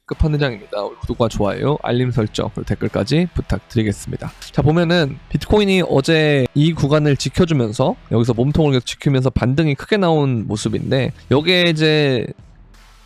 끝판왕입니다. 구독과 좋아요, 알림 설정, 그리고 댓글까지 부탁드리겠습니다. 자, 보면은 비트코인이 어제 이 구간을 지켜주면서 여기서 몸통을 계속 지키면서 반등이 크게 나온 모습인데, 여기에 이제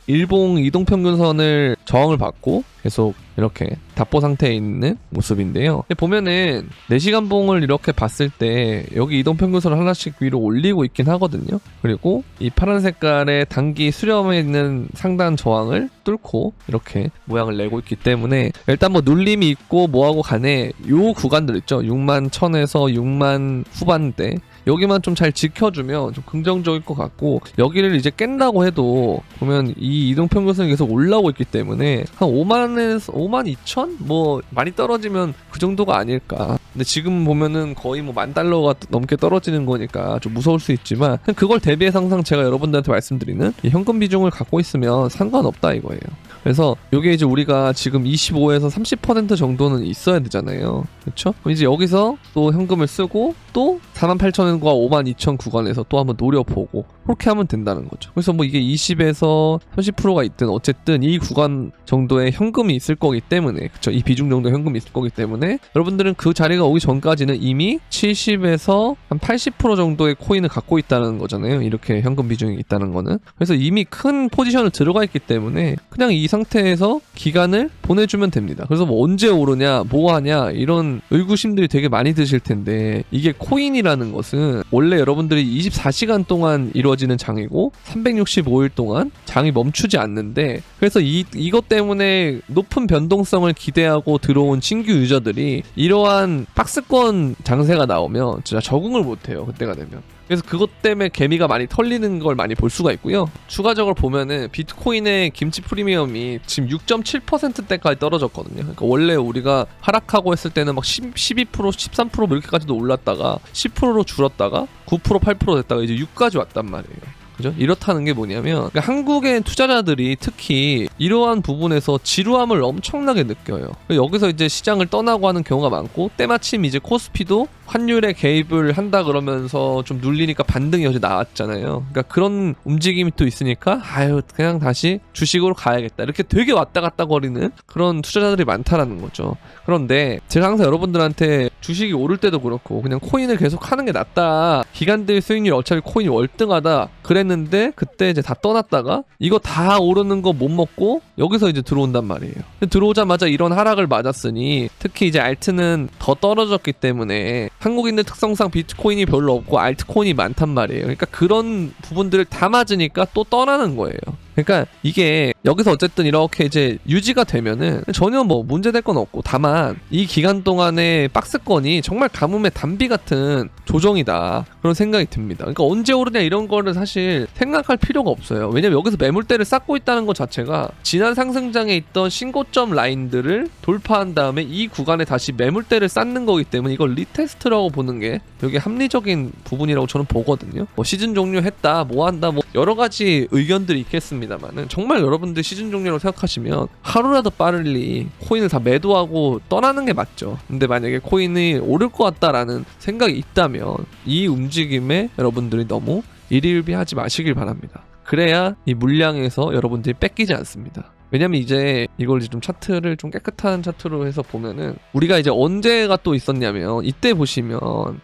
일봉 이동평균선을 저항을 받고 계속 이렇게 답보 상태에 있는 모습인데요. 보면은 4시간 봉을 이렇게 봤을 때 여기 이동평균선을 하나씩 위로 올리고 있긴 하거든요. 그리고 이 파란 색깔의 단기 수렴에 있는 상단 저항을 뚫고 이렇게 모양을 내고 있기 때문에, 일단 뭐 눌림이 있고 뭐하고 간에 요 구간들 있죠. 6만 1000에서 6만 후반대, 여기만 좀 잘 지켜주면 좀 긍정적일 것 같고, 여기를 이제 깬다고 해도 보면 이 이동평균선이 계속 올라오고 있기 때문에 한 5만에서 5만 2천? 뭐 많이 떨어지면 그 정도가 아닐까. 근데 지금 보면은 거의 뭐 $10,000가 넘게 떨어지는 거니까 좀 무서울 수 있지만, 그걸 대비해서 항상 제가 여러분들한테 말씀드리는 이 현금 비중을 갖고 있으면 상관없다 이거예요. 그래서 요게 이제 우리가 지금 25에서 30% 정도는 있어야 되잖아요. 그렇죠? 그럼 이제 여기서 또 현금을 쓰고 또 48,000원과 52,000 구간에서 또 한번 노려보고, 그렇게 하면 된다는 거죠. 그래서 뭐 이게 20에서 30%가 있든 어쨌든 이 구간 정도의 현금이 있을 거기 때문에, 그쵸? 이 비중 정도의 현금이 있을 거기 때문에 여러분들은 그 자리가 오기 전까지는 이미 70에서 한 80% 정도의 코인을 갖고 있다는 거잖아요. 이렇게 현금 비중이 있다는 거는. 그래서 이미 큰 포지션을 들어가 있기 때문에 그냥 이 상태에서 기간을 보내주면 됩니다. 그래서 뭐 언제 오르냐, 뭐 하냐, 이런 의구심들이 되게 많이 드실 텐데, 이게 코인이라는 것은 원래 여러분들이 24시간 동안 이루어지는 장이고 365일 동안 장이 멈추지 않는데, 그래서 이것 때문에 높은 변동성을 기대하고 들어온 신규 유저들이 이러한 박스권 장세가 나오면 진짜 적응을 못해요, 그때가 되면. 그래서 그것 때문에 개미가 많이 털리는 걸 많이 볼 수가 있고요. 추가적으로 보면은 비트코인의 김치 프리미엄이 지금 6.7%대까지 떨어졌거든요. 그러니까 원래 우리가 하락하고 했을 때는 막 12%, 13% 뭐 이렇게까지도 올랐다가 10%로 줄었다가 9%, 8% 됐다가 이제 6까지 왔단 말이에요. 그죠? 이렇다는 게 뭐냐면, 그러니까 한국의 투자자들이 특히 이러한 부분에서 지루함을 엄청나게 느껴요. 여기서 이제 시장을 떠나고 하는 경우가 많고, 때마침 이제 코스피도 환율에 개입을 한다 그러면서 좀 눌리니까 반등이 어제 나왔잖아요. 그러니까 그런 움직임이 또 있으니까 아유 그냥 다시 주식으로 가야겠다, 이렇게 되게 왔다 갔다 거리는 그런 투자자들이 많다라는 거죠. 그런데 제가 항상 여러분들한테 주식이 오를 때도 그렇고 그냥 코인을 계속 하는 게 낫다, 기간들 수익률 어차피 코인이 월등하다 그랬는데, 그때 이제 다 떠났다가 이거 다 오르는 거 못 먹고 여기서 이제 들어온단 말이에요. 들어오자마자 이런 하락을 맞았으니, 특히 이제 알트는 더 떨어졌기 때문에 한국인들 특성상 비트코인이 별로 없고 알트코인이 많단 말이에요. 그러니까 그런 부분들을 다 맞으니까 또 떠나는 거예요. 그러니까 이게 여기서 어쨌든 이렇게 이제 유지가 되면은 전혀 뭐 문제될 건 없고, 다만 이 기간 동안의 박스권이 정말 가뭄의 단비 같은 조정이다, 그런 생각이 듭니다. 그러니까 언제 오르냐 이런 거를 사실 생각할 필요가 없어요. 왜냐면 여기서 매물대를 쌓고 있다는 것 자체가 지난 상승장에 있던 신고점 라인들을 돌파한 다음에 이 구간에 다시 매물대를 쌓는 거기 때문에 이걸 리테스트라고 보는 게 여기 합리적인 부분이라고 저는 보거든요. 뭐 시즌 종료했다, 뭐 한다, 뭐 여러 가지 의견들이 있겠습니다만은, 정말 여러분들 시즌 종료라고 생각하시면 하루라도 빨리 코인을 다 매도하고 떠나는 게 맞죠. 근데 만약에 코인이 오를 것 같다라는 생각이 있다면 이 움직임에 여러분들이 너무 일희일비하지 마시길 바랍니다. 그래야 이 물량에서 여러분들이 뺏기지 않습니다. 왜냐면 이제 이걸 이제 좀 차트를 좀 깨끗한 차트로 해서 보면은, 우리가 이제 언제가 또 있었냐면, 이때 보시면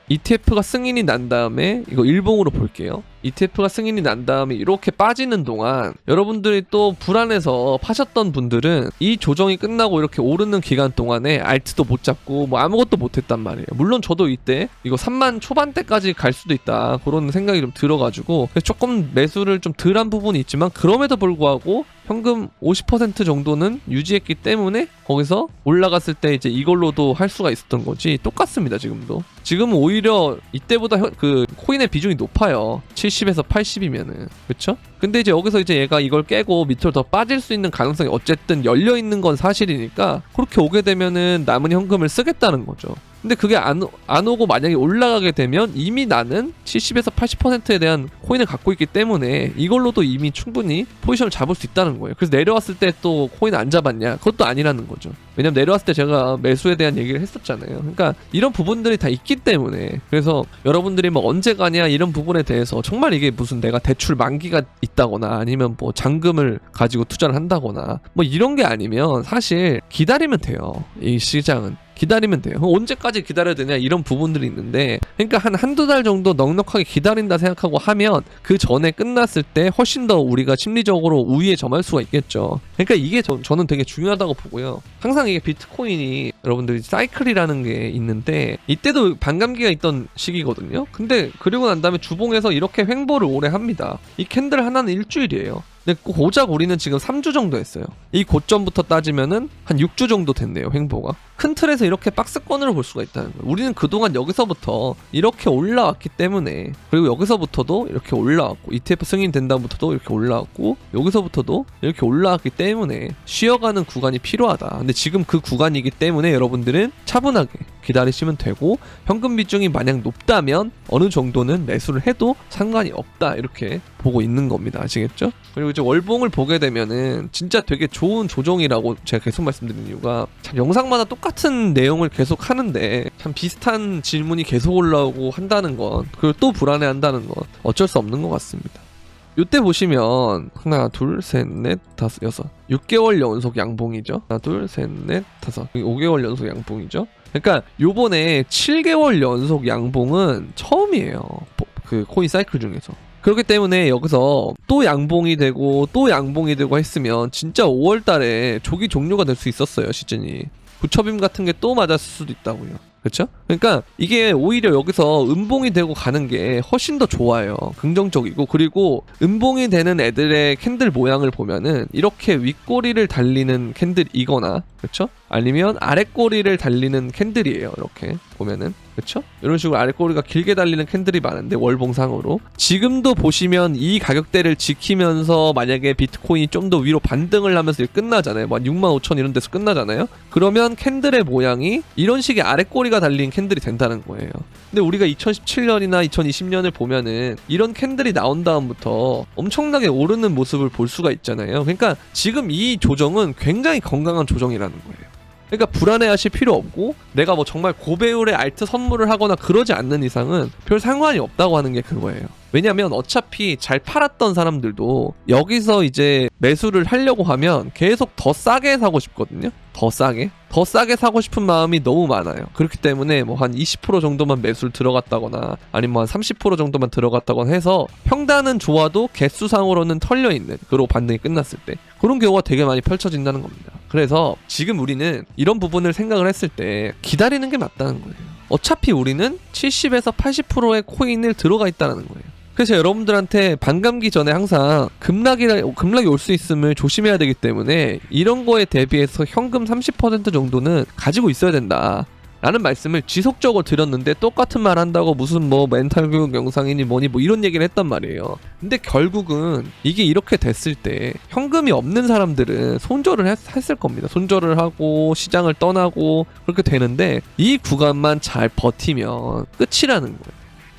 ETF가 승인이 난 다음에, 이거 일봉으로 볼게요. ETF가 승인이 난 다음에 이렇게 빠지는 동안 여러분들이 또 불안해서 파셨던 분들은 이 조정이 끝나고 이렇게 오르는 기간 동안에 알트도 못 잡고 뭐 아무것도 못 했단 말이에요. 물론 저도 이때 이거 3만 초반대까지 갈 수도 있다, 그런 생각이 좀 들어가지고 조금 매수를 좀 덜한 부분이 있지만, 그럼에도 불구하고 현금 50% 정도는 유지했기 때문에 거기서 올라갔을 때 이제 이걸로도 할 수가 있었던 거지, 똑같습니다. 지금은 오히려 이때보다 그 코인의 비중이 높아요. 70에서 80이면은. 그쵸? 근데 이제 여기서 이제 얘가 이걸 깨고 밑으로 더 빠질 수 있는 가능성이 어쨌든 열려 있는 건 사실이니까, 그렇게 오게 되면은 남은 현금을 쓰겠다는 거죠. 근데 그게 안 오고 만약에 올라가게 되면 이미 나는 70에서 80%에 대한 코인을 갖고 있기 때문에 이걸로도 이미 충분히 포지션을 잡을 수 있다는 거예요. 그래서 내려왔을 때 또 코인 안 잡았냐? 그것도 아니라는 거죠. 왜냐면 내려왔을 때 제가 매수에 대한 얘기를 했었잖아요. 그러니까 이런 부분들이 다 있기 때문에, 그래서 여러분들이 뭐 언제 가냐 이런 부분에 대해서 정말 이게 무슨 내가 대출 만기가 있다거나 아니면 뭐 잔금을 가지고 투자를 한다거나 뭐 이런 게 아니면 사실 기다리면 돼요. 이 시장은 기다리면 돼요. 언제까지 기다려야 되냐 이런 부분들이 있는데, 그러니까 한두 달 정도 넉넉하게 기다린다 생각하고 하면 그 전에 끝났을 때 훨씬 더 우리가 심리적으로 우위에 점할 수가 있겠죠. 그러니까 이게 저는 되게 중요하다고 보고요. 항상 이게 비트코인이 여러분들이 사이클이라는 게 있는데 이때도 반감기가 있던 시기거든요. 근데 그리고 난 다음에 주봉에서 이렇게 횡보를 오래 합니다. 이 캔들 하나는 일주일이에요. 근데 고작 우리는 지금 3주 정도 했어요. 이 고점부터 따지면은 한 6주 정도 됐네요, 횡보가. 큰 틀에서 이렇게 박스권으로 볼 수가 있다는 거예요. 우리는 그동안 여기서부터 이렇게 올라왔기 때문에, 그리고 여기서부터도 이렇게 올라왔고, ETF 승인된 다음부터도 이렇게 올라왔고, 여기서부터도 이렇게 올라왔기 때문에 쉬어가는 구간이 필요하다. 근데 지금 그 구간이기 때문에 여러분들은 차분하게 기다리시면 되고, 현금 비중이 만약 높다면 어느 정도는 매수를 해도 상관이 없다, 이렇게 보고 있는 겁니다. 아시겠죠? 그리고 이제 월봉을 보게 되면은 진짜 되게 좋은 조정이라고 제가 계속 말씀드리는 이유가, 참 영상마다 똑같은 내용을 계속 하는데 참 비슷한 질문이 계속 올라오고 한다는 건, 그리고 또 불안해한다는 건 어쩔 수 없는 것 같습니다. 이때 보시면 하나, 둘, 셋, 넷, 다섯, 여섯, 6개월 연속 양봉이죠. 하나, 둘, 셋, 넷, 다섯, 5개월 연속 양봉이죠. 그러니까 요번에 7개월 연속 양봉은 처음이에요. 그 코인 사이클 중에서. 그렇기 때문에 여기서 또 양봉이 되고 또 양봉이 되고 했으면 진짜 5월달에 조기 종료가 될 수 있었어요, 시즌이. 부처빔 같은 게 또 맞았을 수도 있다고요. 그렇죠? 그러니까 이게 오히려 여기서 음봉이 되고 가는 게 훨씬 더 좋아요. 긍정적이고, 그리고 음봉이 되는 애들의 캔들 모양을 보면은 이렇게 윗꼬리를 달리는 캔들이거나, 그렇죠? 아니면 아랫꼬리를 달리는 캔들이에요. 이렇게 보면은, 그렇죠? 이런 식으로 아랫꼬리가 길게 달리는 캔들이 많은데, 월봉상으로 지금도 보시면 이 가격대를 지키면서 만약에 비트코인이 좀 더 위로 반등을 하면서 끝나잖아요. 뭐 65,000 이런 데서 끝나잖아요. 그러면 캔들의 모양이 이런 식의 아랫꼬리가 달린 캔들이 된다는 거예요. 근데 우리가 2017년이나 2020년을 보면은 이런 캔들이 나온 다음부터 엄청나게 오르는 모습을 볼 수가 있잖아요. 그러니까 지금 이 조정은 굉장히 건강한 조정이라는 거예요. 그러니까 불안해하실 필요 없고, 내가 뭐 정말 고배율의 알트 선물을 하거나 그러지 않는 이상은 별 상관이 없다고 하는 게 그거예요. 왜냐면 어차피 잘 팔았던 사람들도 여기서 이제 매수를 하려고 하면 계속 더 싸게 사고 싶거든요. 더 싸게 사고 싶은 마음이 너무 많아요. 그렇기 때문에 뭐 한 20% 정도만 매수를 들어갔다거나 아니면 한 30% 정도만 들어갔다거나 해서 평단은 좋아도 개수상으로는 털려있는, 그리고 반등이 끝났을 때 그런 경우가 되게 많이 펼쳐진다는 겁니다. 그래서 지금 우리는 이런 부분을 생각을 했을 때 기다리는 게 맞다는 거예요. 어차피 우리는 70에서 80%의 코인을 들어가 있다는 거예요. 그래서 여러분들한테 반감기 전에 항상 급락이 올 수 있음을 조심해야 되기 때문에 이런 거에 대비해서 현금 30% 정도는 가지고 있어야 된다 라는 말씀을 지속적으로 드렸는데, 똑같은 말 한다고 무슨 뭐 멘탈 교육 영상이니 뭐니 뭐 이런 얘기를 했단 말이에요. 근데 결국은 이게 이렇게 됐을 때 현금이 없는 사람들은 손절을 했을 겁니다. 손절을 하고 시장을 떠나고 그렇게 되는데, 이 구간만 잘 버티면 끝이라는 거예요.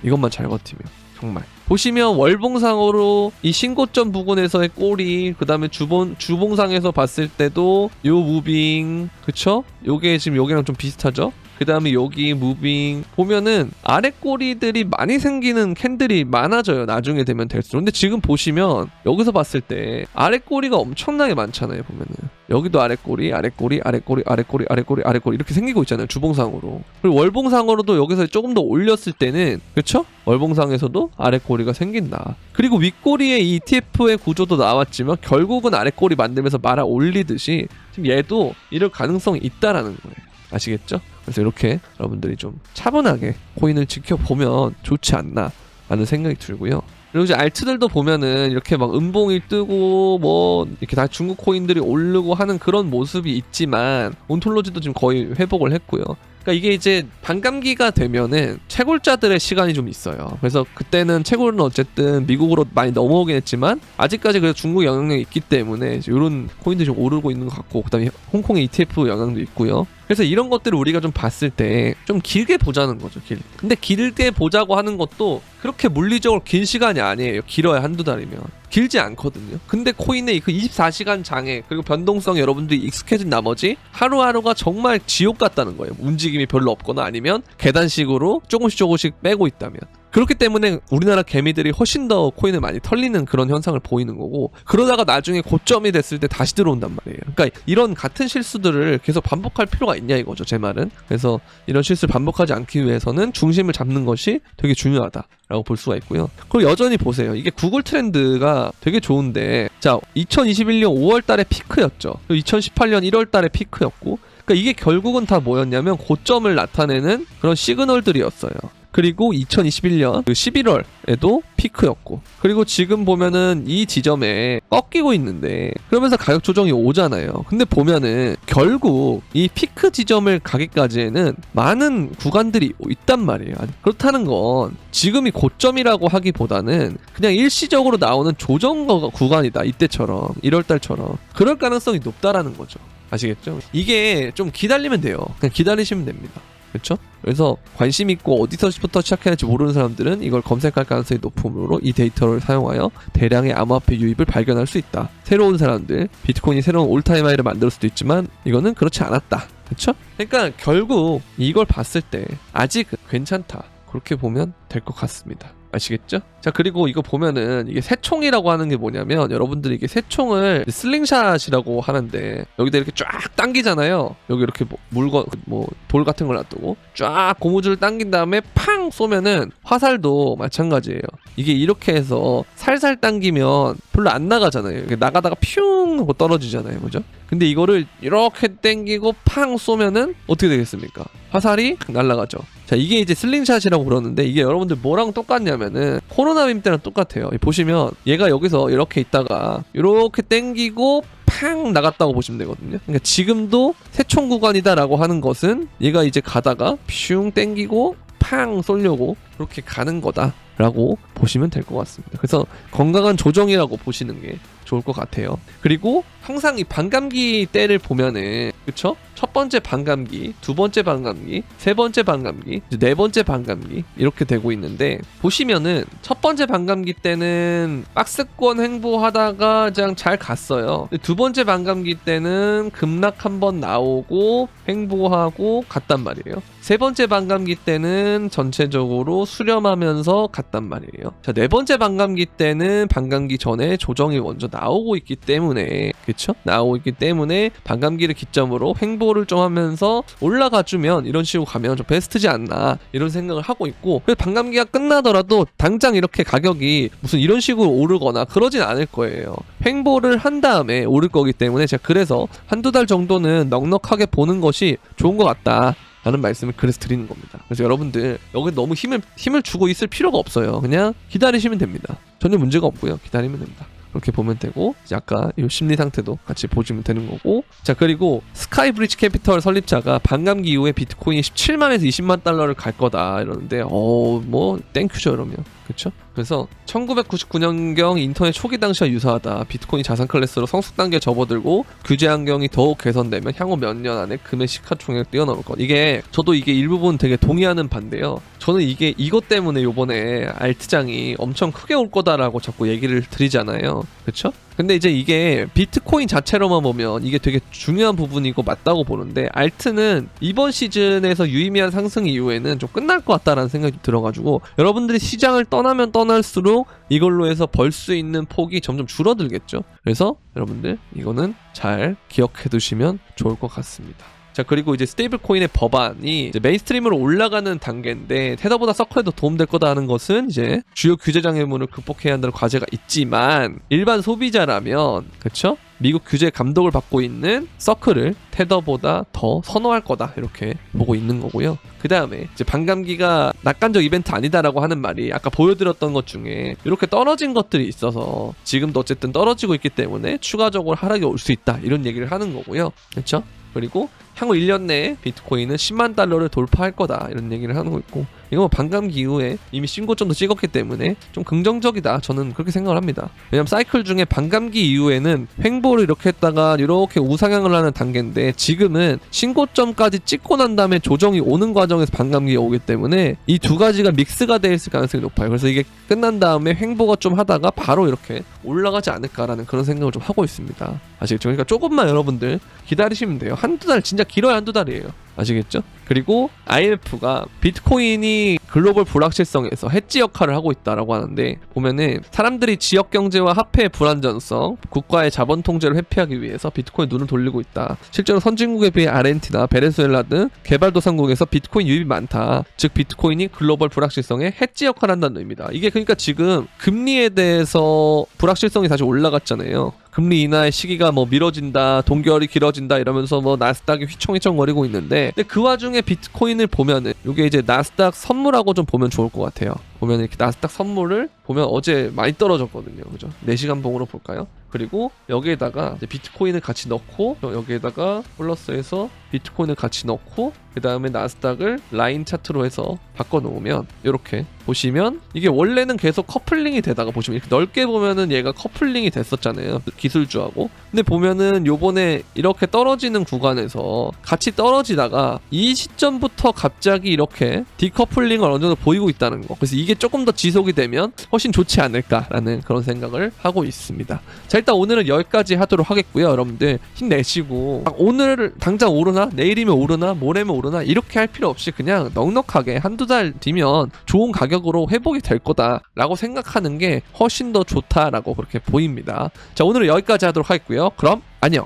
이것만 잘 버티면 정말. 보시면 월봉상으로 이 신고점 부근에서의 꼬리, 그 다음에 주봉상에서 봤을 때도 요 무빙, 그쵸? 요게 지금 여기랑 좀 비슷하죠? 그 다음에 여기 무빙 보면은 아래 꼬리들이 많이 생기는 캔들이 많아져요, 나중에 되면 될수록. 근데 지금 보시면 여기서 봤을 때 아래 꼬리가 엄청나게 많잖아요. 보면은 여기도 아래 꼬리, 아래 꼬리, 아래 꼬리, 아래 꼬리, 아래 꼬리, 아래 꼬리 이렇게 생기고 있잖아요, 주봉상으로. 그리고 월봉상으로도 여기서 조금 더 올렸을 때는, 그쵸? 월봉상에서도 아래 꼬리가 생긴다. 그리고 윗꼬리에 이 ETF의 구조도 나왔지만 결국은 아래 꼬리 만들면서 말아 올리듯이 지금 얘도 이럴 가능성이 있다라는 거예요. 아시겠죠? 그래서 이렇게 여러분들이 좀 차분하게 코인을 지켜보면 좋지 않나 라는 생각이 들고요. 그리고 이제 알트들도 보면은 이렇게 막 음봉이 뜨고 뭐 이렇게 다 중국 코인들이 오르고 하는 그런 모습이 있지만, 온톨로지도 지금 거의 회복을 했고요. 그러니까 이게 이제 반감기가 되면은 채굴자들의 시간이 좀 있어요. 그래서 그때는 채굴은 어쨌든 미국으로 많이 넘어오긴 했지만 아직까지 그래도 중국 영향력이 있기 때문에 이런 코인들이 좀 오르고 있는 것 같고, 그다음에 홍콩의 ETF 영향도 있고요. 그래서 이런 것들을 우리가 좀 봤을 때 좀 길게 보자는 거죠. 근데 길게 보자고 하는 것도 그렇게 물리적으로 긴 시간이 아니에요. 길어야 한두 달이면. 길지 않거든요. 근데 코인의 그 24시간 장애 그리고 변동성 여러분들이 익숙해진 나머지 하루하루가 정말 지옥 같다는 거예요. 움직임이 별로 없거나 아니면 계단식으로 조금씩 빼고 있다면. 그렇기 때문에 우리나라 개미들이 훨씬 더 코인을 많이 털리는 그런 현상을 보이는 거고, 그러다가 나중에 고점이 됐을 때 다시 들어온단 말이에요. 그러니까 이런 같은 실수들을 계속 반복할 필요가 있냐 이거죠, 제 말은. 그래서 이런 실수를 반복하지 않기 위해서는 중심을 잡는 것이 되게 중요하다라고 볼 수가 있고요. 그리고 여전히 보세요. 이게 구글 트렌드가 되게 좋은데, 자, 2021년 5월 달에 피크였죠. 2018년 1월 달에 피크였고, 그러니까 이게 결국은 다 뭐였냐면 고점을 나타내는 그런 시그널들이었어요. 그리고 2021년 11월에도 피크였고, 그리고 지금 보면은 이 지점에 꺾이고 있는데 그러면서 가격 조정이 오잖아요. 근데 보면은 결국 이 피크 지점을 가기까지에는 많은 구간들이 있단 말이에요. 그렇다는 건 지금이 고점이라고 하기보다는 그냥 일시적으로 나오는 조정 구간이다. 이때처럼 1월달처럼 그럴 가능성이 높다라는 거죠. 아시겠죠? 이게 좀 기다리면 돼요. 그냥 기다리시면 됩니다. 그렇죠? 그래서 관심 있고 어디서부터 시작해야 할지 모르는 사람들은 이걸 검색할 가능성이 높으므로 이 데이터를 사용하여 대량의 암호화폐 유입을 발견할 수 있다. 새로운 사람들, 비트코인이 새로운 올타임 하이를 만들 수도 있지만 이거는 그렇지 않았다. 그렇죠? 그러니까 결국 이걸 봤을 때 아직 괜찮다. 그렇게 보면 될 것 같습니다. 아시겠죠? 자, 그리고 이거 보면은 이게 새총이라고 하는 게 뭐냐면, 여러분들이 이게 새총을 슬링샷이라고 하는데 여기다 이렇게 쫙 당기잖아요. 여기 이렇게 돌 같은 걸 놔두고 쫙 고무줄을 당긴 다음에 팡 쏘면은, 화살도 마찬가지예요. 이게 이렇게 해서 살살 당기면 별로 안 나가잖아요. 이게 나가다가 퓨웅 하고 떨어지잖아요. 그죠? 근데 이거를 이렇게 당기고 팡 쏘면은 어떻게 되겠습니까? 화살이 날아가죠. 자, 이게 이제 슬링샷이라고 그러는데, 이게 여러분들 뭐랑 똑같냐면은 코로나 빔 때랑 똑같아요. 보시면 얘가 여기서 이렇게 있다가 이렇게 당기고 팡 나갔다고 보시면 되거든요. 그러니까 지금도 새총 구간이다라고 하는 것은 얘가 이제 가다가 슝 당기고 팡 쏘려고 그렇게 가는 거다라고 보시면 될 것 같습니다. 그래서 건강한 조정이라고 보시는 게 좋을 것 같아요. 그리고 항상 이 반감기 때를 보면은, 그쵸? 첫 번째 반감기, 두 번째 반감기, 세 번째 반감기, 네 번째 반감기 이렇게 되고 있는데, 보시면은 첫 번째 반감기 때는 박스권 횡보하다가 그냥 잘 갔어요. 두 번째 반감기 때는 급락 한번 나오고 횡보하고 갔단 말이에요. 세 번째 반감기 때는 전체적으로 수렴하면서 갔단 말이에요. 자, 네 번째 반감기 때는 반감기 전에 조정이 먼저 나오고 있기 때문에, 그쵸? 나오고 있기 때문에 반감기를 기점으로 횡보를 좀 하면서 올라가주면, 이런 식으로 가면 좀 베스트지 않나 이런 생각을 하고 있고, 그래서 반감기가 끝나더라도 당장 이렇게 가격이 무슨 이런 식으로 오르거나 그러진 않을 거예요. 횡보를 한 다음에 오를 거기 때문에 제가 그래서 한두 달 정도는 넉넉하게 보는 것이 좋은 것 같다 라는 말씀을 그래서 드리는 겁니다. 그래서 여러분들 여기 너무 힘을 주고 있을 필요가 없어요. 그냥 기다리시면 됩니다. 전혀 문제가 없고요. 기다리면 됩니다. 그렇게 보면 되고, 이제 아까 이 심리 상태도 같이 보시면 되는 거고. 자, 그리고 스카이 브릿지 캐피털 설립자가 반감기 이후에 비트코인이 17만에서 20만 달러를 갈 거다 이러는데, 뭐 땡큐죠 이러면. 그쵸? 그래서 1999년경 인터넷 초기 당시와 유사하다. 비트코인 자산 클래스로 성숙 단계에 접어들고 규제 환경이 더욱 개선되면 향후 몇 년 안에 금의 시가총액을 뛰어넘을 것. 이게 저도 이게 일부분 되게 동의하는 반대요. 저는 이게 이것 때문에 요번에 알트장이 엄청 크게 올 거다라고 자꾸 얘기를 드리잖아요. 그쵸? 근데 이제 이게 비트코인 자체로만 보면 이게 되게 중요한 부분이고 맞다고 보는데, 알트는 이번 시즌에서 유의미한 상승 이후에는 좀 끝날 것 같다라는 생각이 들어가지고, 여러분들이 시장을 떠나면 떠날수록 이걸로 해서 벌 수 있는 폭이 점점 줄어들겠죠. 그래서 여러분들 이거는 잘 기억해 두시면 좋을 것 같습니다. 자, 그리고 이제 스테이블 코인의 법안이 이제 메인스트림으로 올라가는 단계인데, 테더보다 서클에도 도움될 거다 하는 것은 이제 주요 규제 장애물을 극복해야 한다는 과제가 있지만, 일반 소비자라면, 그쵸? 미국 규제 감독을 받고 있는 서클을 테더보다 더 선호할 거다 이렇게 보고 있는 거고요. 그 다음에 이제 반감기가 낙관적 이벤트 아니다라고 하는 말이 아까 보여드렸던 것 중에 이렇게 떨어진 것들이 있어서 지금도 어쨌든 떨어지고 있기 때문에 추가적으로 하락이 올 수 있다 이런 얘기를 하는 거고요. 그렇죠? 그리고 향후 1년 내에 비트코인은 10만 달러를 돌파할 거다 이런 얘기를 하는 거 있고, 이거 뭐 반감기 이후에 이미 신고점도 찍었기 때문에 좀 긍정적이다, 저는 그렇게 생각을 합니다. 왜냐면 사이클 중에 반감기 이후에는 횡보를 이렇게 했다가 이렇게 우상향을 하는 단계인데, 지금은 신고점까지 찍고 난 다음에 조정이 오는 과정에서 반감기가 오기 때문에 이 두 가지가 믹스가 되어 있을 가능성이 높아요. 그래서 이게 끝난 다음에 횡보가 좀 하다가 바로 이렇게 올라가지 않을까라는 그런 생각을 좀 하고 있습니다. 아시겠죠? 그러니까 조금만 여러분들 기다리시면 돼요. 한두 달, 진짜 길어야 한두 달이에요. 아시겠죠? 그리고 IMF가 비트코인이 글로벌 불확실성에서 해지 역할을 하고 있다라고 하는데, 보면은 사람들이 지역 경제와 화폐의 불안전성, 국가의 자본 통제를 회피하기 위해서 비트코인 눈을 돌리고 있다. 실제로 선진국에 비해 아르헨티나, 베네수엘라 등 개발도상국에서 비트코인 유입이 많다. 즉 비트코인이 글로벌 불확실성에 해지 역할을 한다는 의미다. 이게 그러니까 지금 금리에 대해서 불확실성이 다시 올라갔잖아요. 금리 인하의 시기가 뭐 미뤄진다, 동결이 길어진다 이러면서 뭐 나스닥이 휘청휘청거리고 있는데, 근데 그 와중에 비트코인을 보면은 이게 이제 나스닥 선물하고 좀 보면 좋을 것 같아요. 보면 이렇게 나스닥 선물을 보면 어제 많이 떨어졌거든요. 그죠? 4시간 봉으로 볼까요? 그리고 여기에다가 이제 비트코인을 같이 넣고, 여기에다가 플러스해서 비트코인을 같이 넣고, 그 다음에 나스닥을 라인 차트로 해서 바꿔 놓으면 이렇게 보시면 이게 원래는 계속 커플링이 되다가, 보시면 이렇게 넓게 보면은 얘가 커플링이 됐었잖아요, 기술주하고. 근데 보면은 요번에 이렇게 떨어지는 구간에서 같이 떨어지다가 이 시점부터 갑자기 이렇게 디커플링을 어느 정도 보이고 있다는 거. 그래서 이게 조금 더 지속이 되면 훨씬 좋지 않을까라는 그런 생각을 하고 있습니다. 자, 일단 오늘은 여기까지 하도록 하겠고요. 여러분들 힘내시고, 오늘 당장 오르나 내일이면 오르나 모레면 오르나 이렇게 할 필요 없이 그냥 넉넉하게 한두 달 뒤면 좋은 가격으로 회복이 될 거다라고 생각하는 게 훨씬 더 좋다라고 그렇게 보입니다. 자, 오늘은 여기까지 하도록 하겠고요. 그럼 안녕.